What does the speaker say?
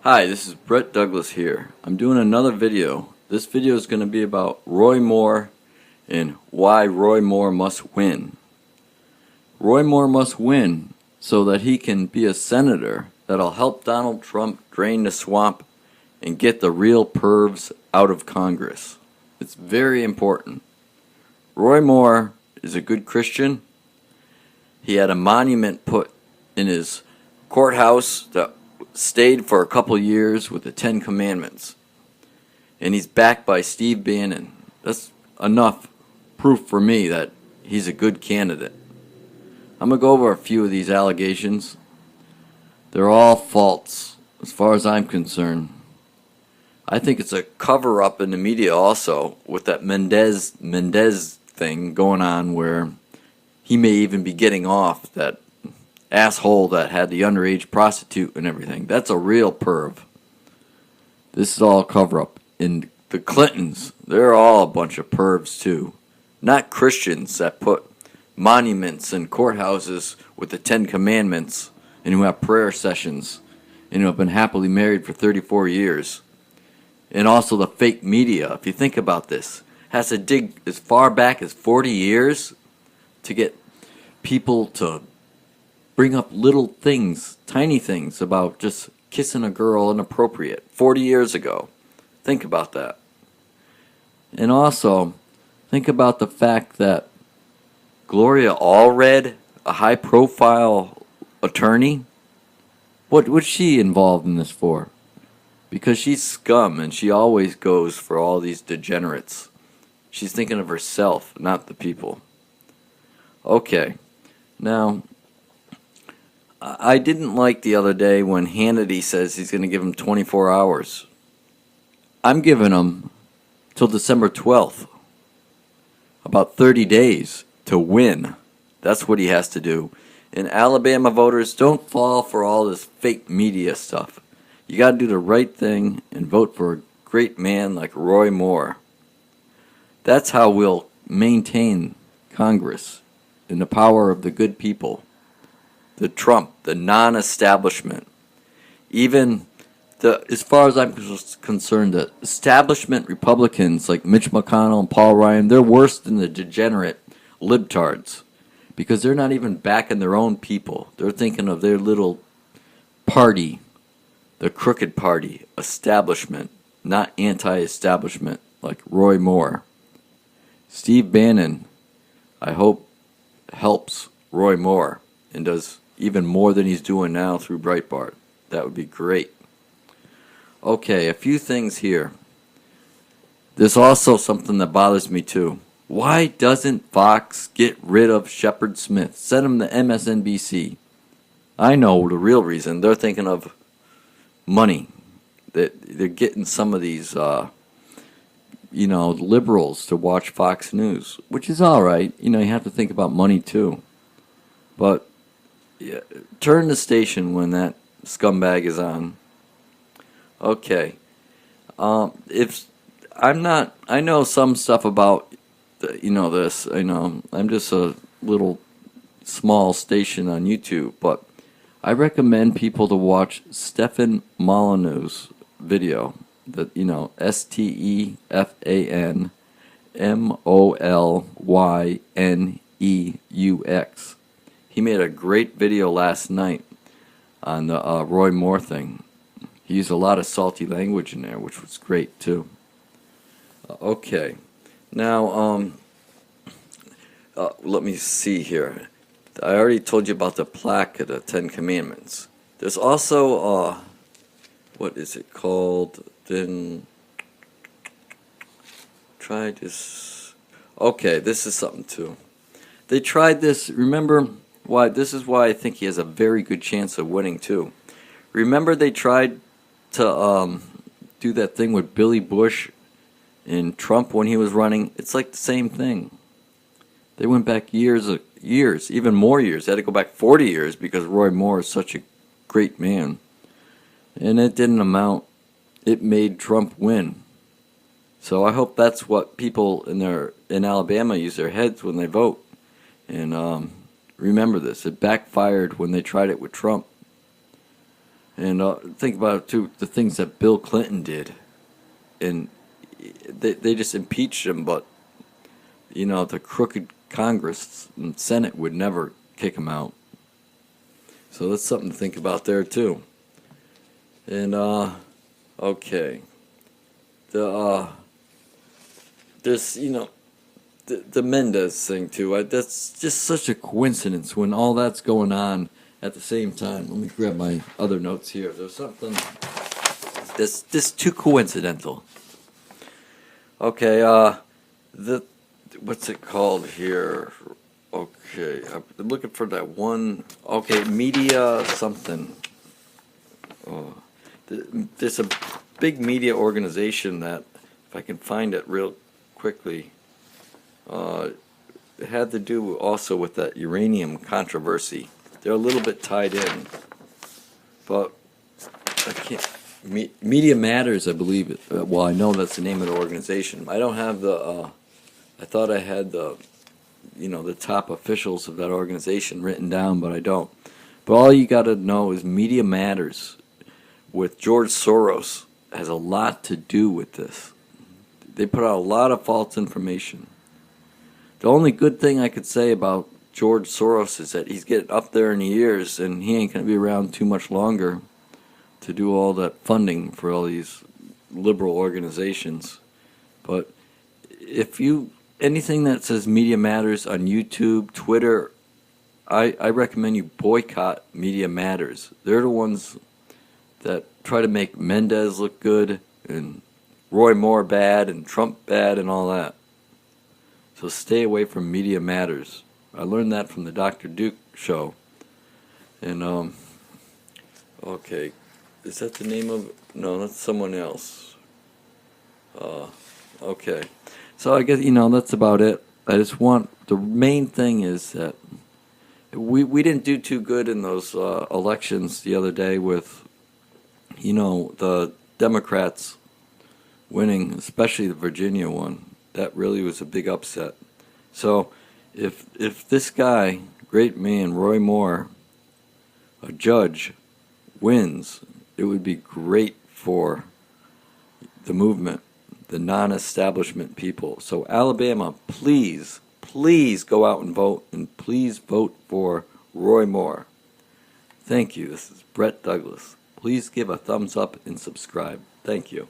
Hi, this is Brett Douglas here. I'm doing another video. This video is going to be about Roy Moore and why Roy Moore must win. Roy Moore must win so that he can be a senator that'll help Donald Trump drain the swamp and get the real pervs out of Congress. It's very important. Roy Moore is a good Christian. He had a monument put in his courthouse that stayed for a couple years with the 10 Commandments. And he's backed by Steve Bannon. That's enough proof for me that he's a good candidate. I'm going to go over a few of these allegations. They're all false, as far as I'm concerned. I think it's a cover-up in the media also, with that Mendez thing going on, where he may even be getting off, that asshole that had the underage prostitute and everything. That's a real perv. This is all cover-up. And the Clintons, they're all a bunch of pervs too. Not Christians that put monuments in courthouses with the 10 Commandments and who have prayer sessions and who have been happily married for 34 years. And also the fake media, if you think about this, has to dig as far back as 40 years to get people to bring up little things, tiny things about just kissing a girl inappropriate 40 years ago. Think about that. And also, think about the fact that Gloria Allred, a high-profile attorney, what was she involved in this for? Because she's scum and she always goes for all these degenerates. She's thinking of herself, not the people. Okay, now, I didn't like the other day when Hannity says he's going to give him 24 hours. I'm giving him till December 12th. About 30 days to win. That's what he has to do. And Alabama voters, don't fall for all this fake media stuff. You got to do the right thing and vote for a great man like Roy Moore. That's how we'll maintain Congress and the power of the good people. The Trump, the non-establishment. Even as far as I'm concerned, the establishment Republicans like Mitch McConnell and Paul Ryan, they're worse than the degenerate libtards because they're not even backing their own people. They're thinking of their little party, the crooked party, establishment, not anti-establishment like Roy Moore. Steve Bannon, I hope, helps Roy Moore and does even more than he's doing now through Breitbart. That would be great. Okay, a few things here. There's also something that bothers me too. Why doesn't Fox get rid of Shepard Smith? Send him to MSNBC. I know the real reason. They're thinking of money. They're getting some of these, liberals to watch Fox News, which is all right. You have to think about money too. But yeah, turn the station when that scumbag is on. Okay. If I'm not, I know some stuff about, this. I know I'm just a little small station on YouTube, but I recommend people to watch Stefan Molyneux's video. That STEFANMOLYNEUX. He made a great video last night on the Roy Moore thing. He used a lot of salty language in there, which was great too. Okay, now let me see here. I already told you about the plaque of the 10 Commandments. There's also what is it called? Then try this. Okay, this is something too. They tried this. Remember why? This is why I think he has a very good chance of winning too. Remember they tried to do that thing with Billy Bush and Trump when he was running. It's like the same thing. They went back years, even more years. They had to go back 40 years because Roy Moore is such a great man. And it didn't amount. It made Trump win. So I hope that's what people in Alabama use their heads when they vote. And remember this. It backfired when they tried it with Trump. And think about it too, the things that Bill Clinton did, and they just impeached him, but the crooked Congress and Senate would never kick him out. So that's something to think about there too. And okay, this the Mendez thing too. That's just such a coincidence when all that's going on at the same time. Let me grab my other notes here. There's something that's too coincidental. Okay, what's it called here? Okay, I'm looking for that one. Okay, media something. There's a big media organization that, if I can find it real quickly, it had to do also with that uranium controversy. They're a little bit tied in, but I can't. Media Matters, I believe. Well, I know that's the name of the organization. I don't have the. I thought I had the top officials of that organization written down, but I don't. But all you got to know is Media Matters with George Soros has a lot to do with this. They put out a lot of false information. The only good thing I could say about George Soros is that he's getting up there in the years, and he ain't going to be around too much longer to do all that funding for all these liberal organizations. But if anything that says Media Matters on YouTube, Twitter, I recommend you boycott Media Matters. They're the ones that try to make Mendez look good and Roy Moore bad and Trump bad and all that. So stay away from Media Matters. I learned that from the Dr. Duke show. And okay, is that the name of? No, that's someone else. Okay, so I guess that's about it. I just want the main thing is that we didn't do too good in those elections the other day with the Democrats winning, especially the Virginia one. That really was a big upset. So if this guy, great man, Roy Moore, a judge, wins, it would be great for the movement, the non-establishment people. So Alabama, please go out and vote, and please vote for Roy Moore. Thank you. This is Brett Douglas. Please give a thumbs up and subscribe. Thank you.